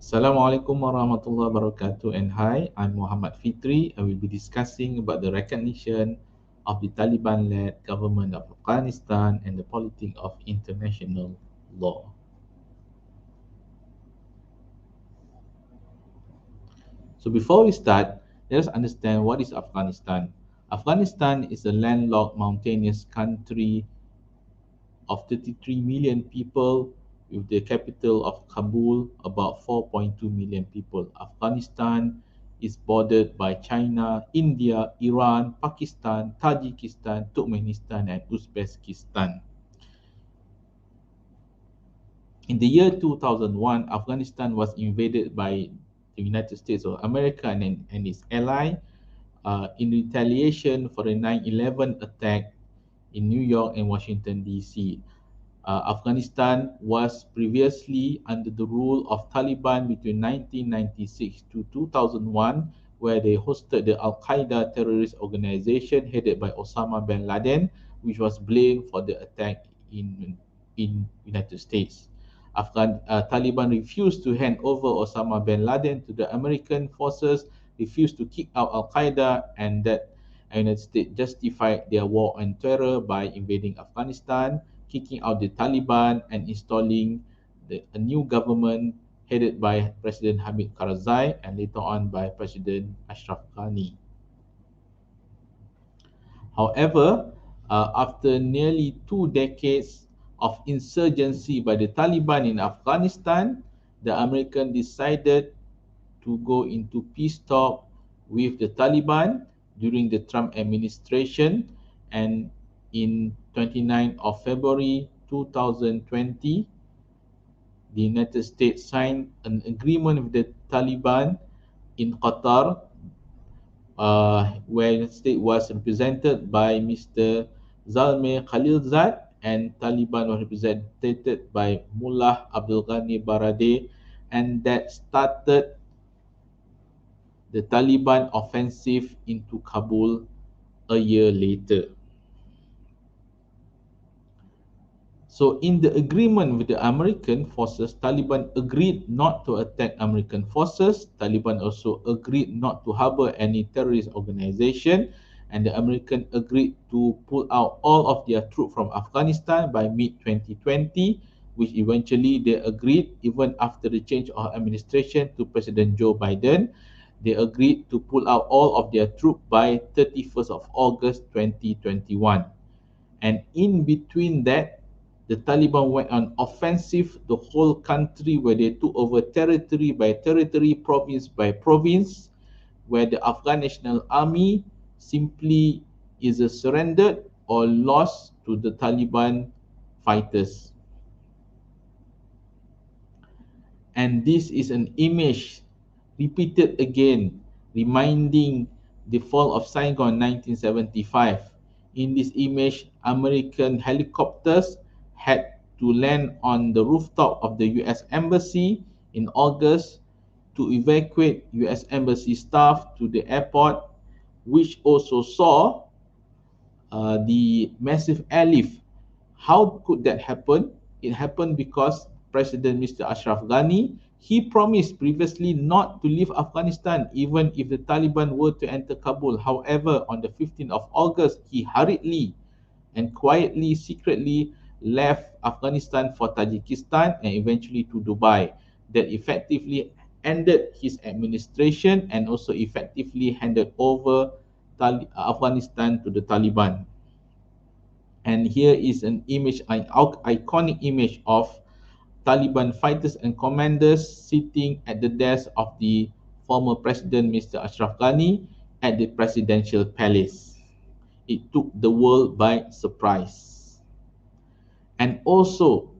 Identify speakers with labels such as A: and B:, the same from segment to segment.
A: Assalamualaikum warahmatullahi wabarakatuh, and hi, I'm Muhammad Fitri. I will be discussing about the recognition of the Taliban-led government of Afghanistan and the politic of international law. So before we start, let us understand what is Afghanistan. Afghanistan is a landlocked mountainous country of 33 million people, with the capital of Kabul about 4.2 million people. Afghanistan is bordered by China, India, Iran, Pakistan, Tajikistan, Turkmenistan, and Uzbekistan. In the year 2001, Afghanistan was invaded by the United States of America and its ally in retaliation for the 9/11 attack in New York and Washington, D.C. Afghanistan was previously under the rule of Taliban between 1996 to 2001, where they hosted the Al-Qaeda terrorist organization headed by Osama bin Laden, which was blamed for the attack in United States. Taliban refused to hand over Osama bin Laden to the American forces, refused to kick out Al-Qaeda, and that United States justified their war on terror by invading Afghanistan, kicking out the Taliban, and installing a new government headed by President Hamid Karzai and later on by President Ashraf Ghani. However, after nearly 2 decades of insurgency by the Taliban in Afghanistan, the Americans decided to go into peace talk with the Taliban during the Trump administration, and in 29th of February 2020, the United States signed an agreement with the Taliban in Qatar, where the United States was represented by Mr. Zalmay Khalilzad, and Taliban was represented by Mullah Abdul Ghani Baradei, and that started the Taliban offensive into Kabul a year later. So in the agreement with the American forces, Taliban agreed not to attack American forces. Taliban also agreed not to harbor any terrorist organization, and the American agreed to pull out all of their troops from Afghanistan by mid-2020, which eventually they agreed even after the change of administration to President Joe Biden. They agreed to pull out all of their troops by 31st of August 2021. And in between that, the Taliban went on offensive the whole country, where they took over territory by territory, province by province, where the Afghan National Army simply either surrendered or lost to the Taliban fighters. And this is an image repeated again, reminding the fall of Saigon 1975. In this image, American helicopters had to land on the rooftop of the US Embassy in August to evacuate US Embassy staff to the airport, which also saw the massive airlift. How could that happen? It happened because President Mr. Ashraf Ghani, he promised previously not to leave Afghanistan even if the Taliban were to enter Kabul. However, on the 15th of August, he hurriedly and quietly, secretly left Afghanistan for Tajikistan and eventually to Dubai. That effectively ended his administration and also effectively handed over Afghanistan to the Taliban. And here is an image, an iconic image of Taliban fighters and commanders sitting at the desk of the former president, Mr. Ashraf Ghani, at the presidential palace. It took the world by surprise. And also,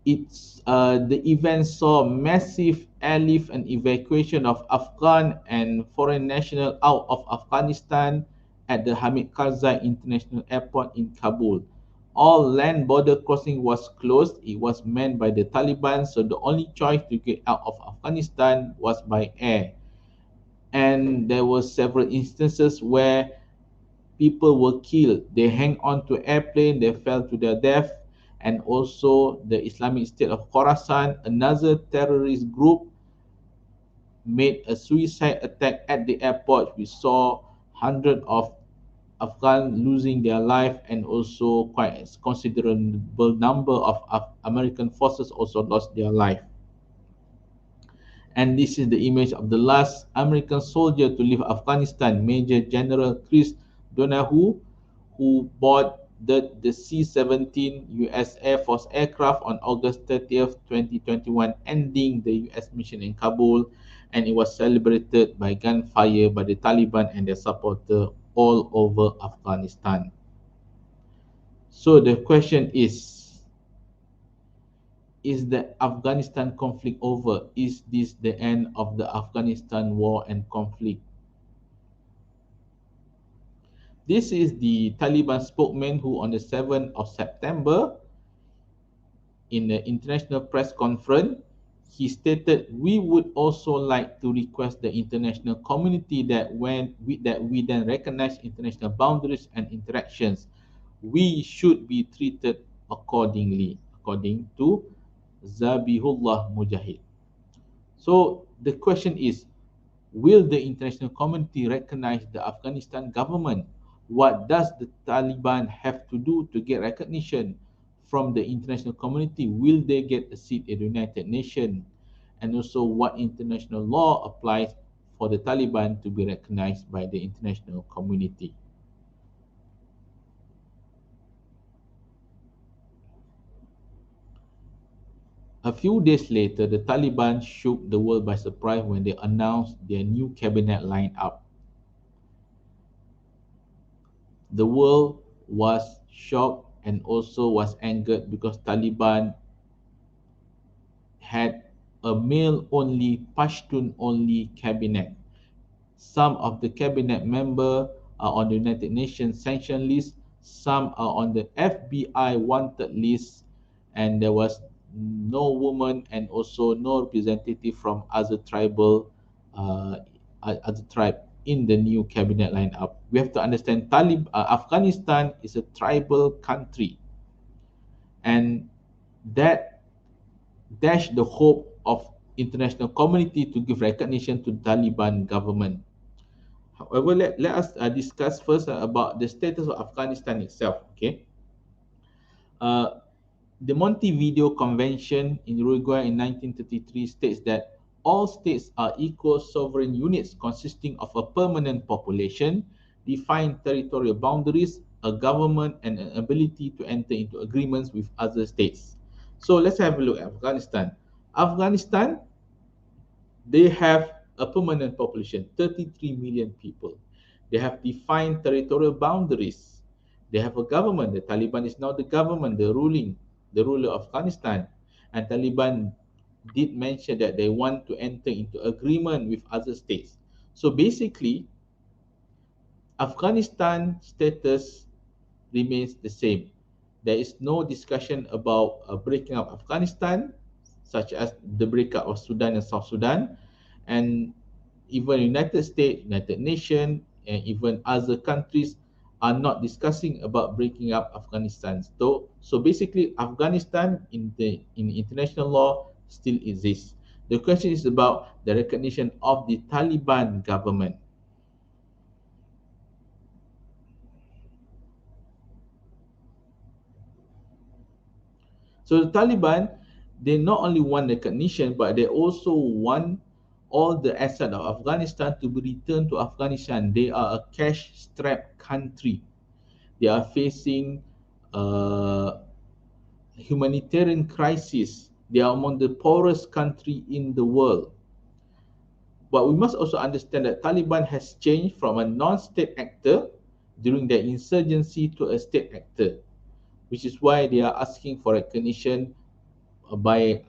A: the event saw massive airlift and evacuation of Afghan and foreign nationals out of Afghanistan at the Hamid Karzai International Airport in Kabul. All land border crossing was closed. It was manned by the Taliban, so the only choice to get out of Afghanistan was by air. And there were several instances where people were killed. They hang on to airplane, they fell to their death, and also the Islamic State of Khorasan, another terrorist group, made a suicide attack at the airport. We saw hundreds of Afghans losing their life, and also quite a considerable number of American forces also lost their life. And this is the image of the last American soldier to leave Afghanistan, Major General Chris Donahue, who boarded the C-17 U.S. Air Force aircraft on August 30th, 2021, ending the U.S. mission in Kabul, and it was celebrated by gunfire by the Taliban and their supporters all over Afghanistan. So the question is the Afghanistan conflict over? Is this the end of the Afghanistan war and conflict? This is the Taliban spokesman who on the 7th of September in the international press conference, he stated, "We would also like to request the international community that we then recognize international boundaries and interactions. We should be treated accordingly," according to Zabihullah Mujahid. So the question is, will the international community recognize the Afghanistan government? What does the Taliban have to do to get recognition from the international community? Will they get a seat in the United Nations? And also, what international law applies for the Taliban to be recognized by the international community? A few days later, the Taliban shook the world by surprise when they announced their new cabinet lineup. The world was shocked and also was angered because Taliban had a male-only, Pashtun-only cabinet. Some of the cabinet members are on the United Nations sanction list, some are on the FBI wanted list, and there was no woman and also no representative from other tribe in the new cabinet lineup. We have to understand Afghanistan is a tribal country, and that dashed the hope of international community to give recognition to the Taliban government. However, let us discuss first about the status of Afghanistan itself. Okay, the Montevideo Convention in Uruguay in 1933 states that all states are equal sovereign units consisting of a permanent population, defined territorial boundaries, a government, and an ability to enter into agreements with other states. So let's have a look at Afghanistan. Afghanistan, they have a permanent population, 33 million people. They have defined territorial boundaries. They have a government. The Taliban is now the government, the ruler of Afghanistan. And Taliban did mention that they want to enter into agreement with other states. So basically, Afghanistan status remains the same. There is no discussion about breaking up Afghanistan, such as the breakup of Sudan and South Sudan, and even United States, United Nations, and even other countries are not discussing about breaking up Afghanistan. So basically, Afghanistan in international law still exists. The question is about the recognition of the Taliban government. So the Taliban, they not only want recognition, but they also want all the assets of Afghanistan to be returned to Afghanistan. They are a cash-strapped country. They are facing humanitarian crisis. They are among the poorest country in the world. But we must also understand that Taliban has changed from a non-state actor during their insurgency to a state actor, which is why they are asking for recognition by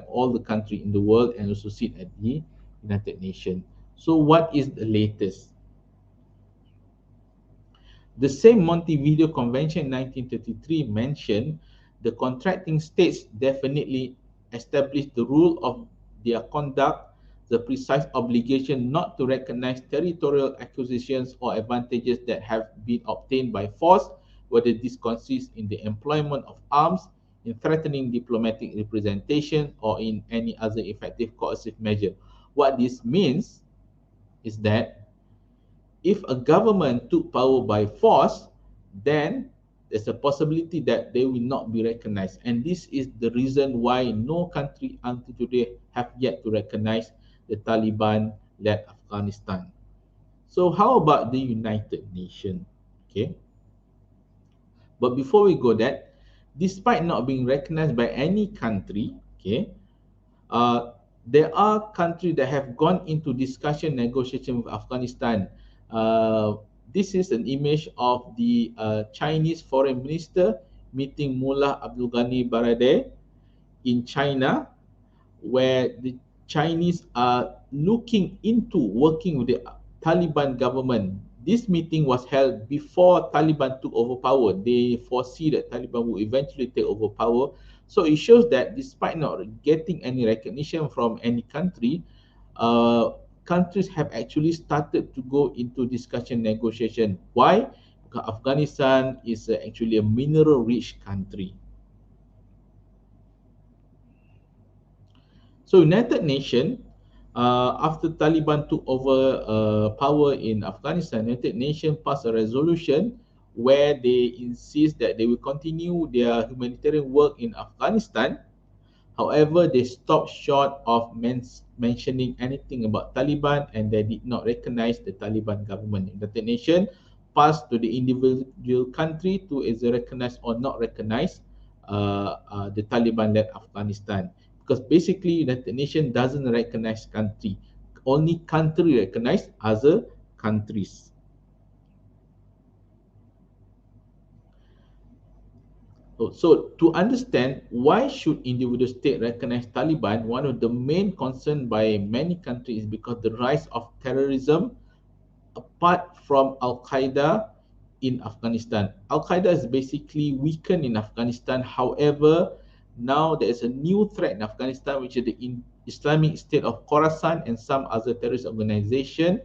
A: all the countries in the world and also sit at the United Nations. So what is the latest? The same Montevideo Convention in 1933 mentioned the contracting states definitely established the rule of their conduct, the precise obligation not to recognize territorial acquisitions or advantages that have been obtained by force, whether this consists in the employment of arms, in threatening diplomatic representation, or in any other effective coercive measure. What this means is that if a government took power by force, then there's a possibility that they will not be recognized. And this is the reason why no country until today have yet to recognize the Taliban-led Afghanistan. So how about the United Nations? Okay. But before we go that, despite not being recognized by any country, okay, there are countries that have gone into discussion negotiation with Afghanistan. This is an image of the Chinese foreign minister meeting Mullah Abdul Ghani Baradei in China, where the Chinese are looking into working with the Taliban government. This meeting was held before Taliban took over power. They foresee that Taliban will eventually take over power. So it shows that despite not getting any recognition from any country, countries have actually started to go into discussion negotiation. Why? Because Afghanistan is actually a mineral-rich country. So United Nations, after Taliban took over power in Afghanistan, United Nations passed a resolution where they insist that they will continue their humanitarian work in Afghanistan. However, they stopped short of mentioning anything about Taliban, and they did not recognize the Taliban government. United Nations passed to the individual country to either recognize or not recognize the Taliban-led Afghanistan. Because basically, United Nations doesn't recognize country. Only country recognize other countries. So to understand why should individual state recognize Taliban, one of the main concern by many countries is because the rise of terrorism apart from Al-Qaeda in Afghanistan. Al-Qaeda is basically weakened in Afghanistan. However, now there is a new threat in Afghanistan, which is the Islamic State of Khorasan and some other terrorist organization.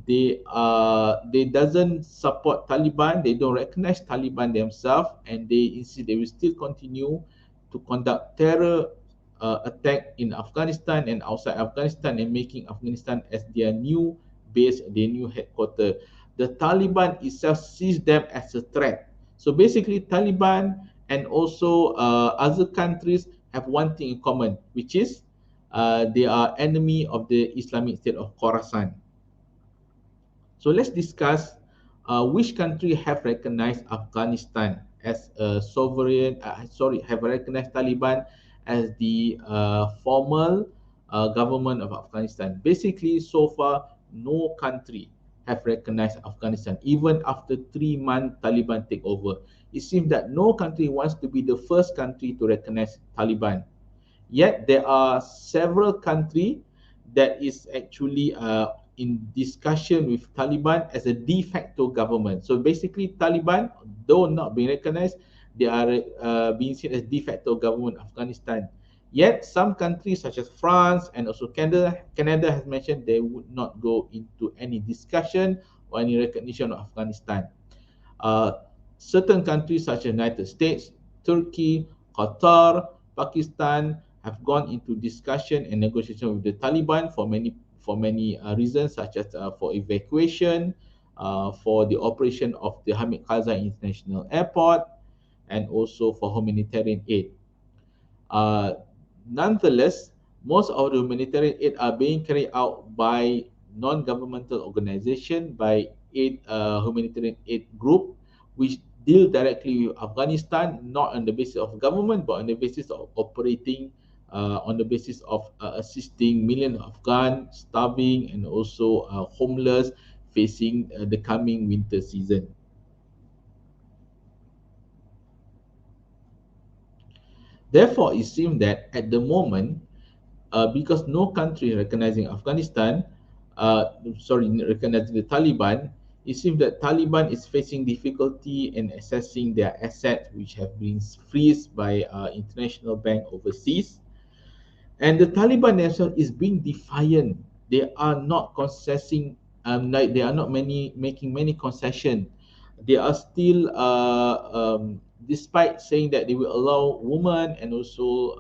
A: They doesn't support Taliban. They don't recognize Taliban themselves, and they insist they will still continue to conduct terror attack in Afghanistan and outside Afghanistan, and making Afghanistan as their new base, their new headquarters. The Taliban itself sees them as a threat. So basically, Taliban and also other countries have one thing in common, which is they are enemy of the Islamic State of Khorasan. So let's discuss which country have recognized Afghanistan as a sovereign, have recognized Taliban as the formal government of Afghanistan. Basically, so far, no country have recognized Afghanistan, even after 3-month Taliban takeover. It seems that no country wants to be the first country to recognize Taliban. Yet there are several countries that is actually in discussion with Taliban as a de facto government. So basically, Taliban, though not being recognized, they are being seen as de facto government of Afghanistan. Yet some countries such as France and also Canada has mentioned they would not go into any discussion or any recognition of Afghanistan. Certain countries such as United States, Turkey, Qatar, Pakistan have gone into discussion and negotiation with the Taliban for many reasons, such as for evacuation, for the operation of the Hamid Karzai International Airport, and also for humanitarian aid. Nonetheless, most of the humanitarian aid are being carried out by non-governmental organization, by humanitarian aid group, which deal directly with Afghanistan, not on the basis of government, but on the basis of operating, on the basis of assisting millions of Afghans starving and also homeless facing the coming winter season. Therefore, it seems that at the moment, because no country recognizing Afghanistan, recognizing the Taliban, it seems that Taliban is facing difficulty in accessing their assets, which have been freezed by international bank overseas. And the Taliban themselves is being defiant. They are not concessing, they are not making many concessions. They are still, despite saying that they will allow women and also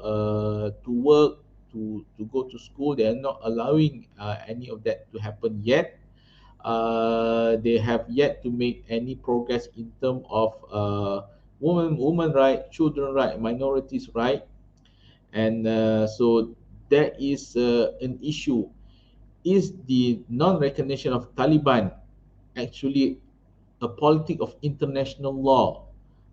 A: to work, to go to school, they are not allowing any of that to happen yet. They have yet to make any progress in terms of woman right, children right, minorities right, and so that is an issue. Is the non-recognition of Taliban actually a politic of international law,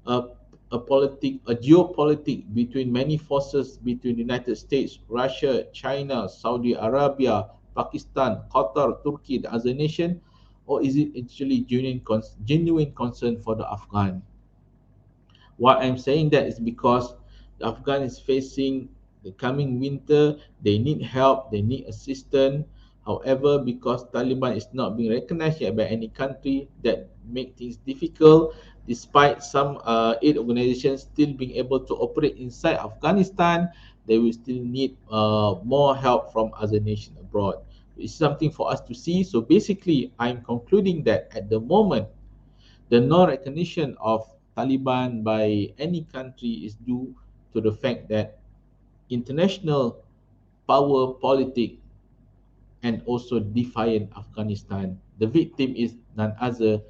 A: a, a geopolitic between many forces between the United States, Russia, China, Saudi Arabia, Pakistan, Qatar, Turkey, the other nation, or is it actually genuine concern for the Afghan? Why I'm saying that is because the Afghan is facing the coming winter. They need help. They need assistance. However, because Taliban is not being recognized yet by any country, that make things difficult. Despite some aid organizations still being able to operate inside Afghanistan, they will still need more help from other nations abroad. It's something for us to see. So basically, I'm concluding that at the moment, the non-recognition of Taliban by any country is due to the fact that international power politic and also defiant Afghanistan. The victim is none other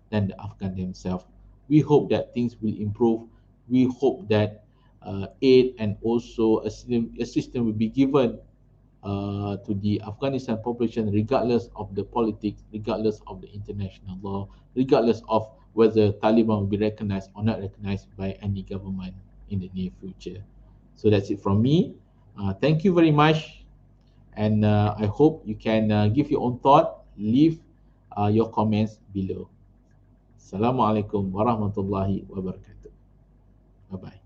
A: than the Afghan themselves. We hope that things will improve. We hope that aid and also assistance will be given to the Afghanistan population, regardless of the politics, regardless of the international law, regardless of whether Taliban will be recognized or not recognized by any government in the near future. So that's it from me. Thank you very much, and I hope you can give your own thought, leave your comments below. Assalamualaikum warahmatullahi wabarakatuh. Bye bye.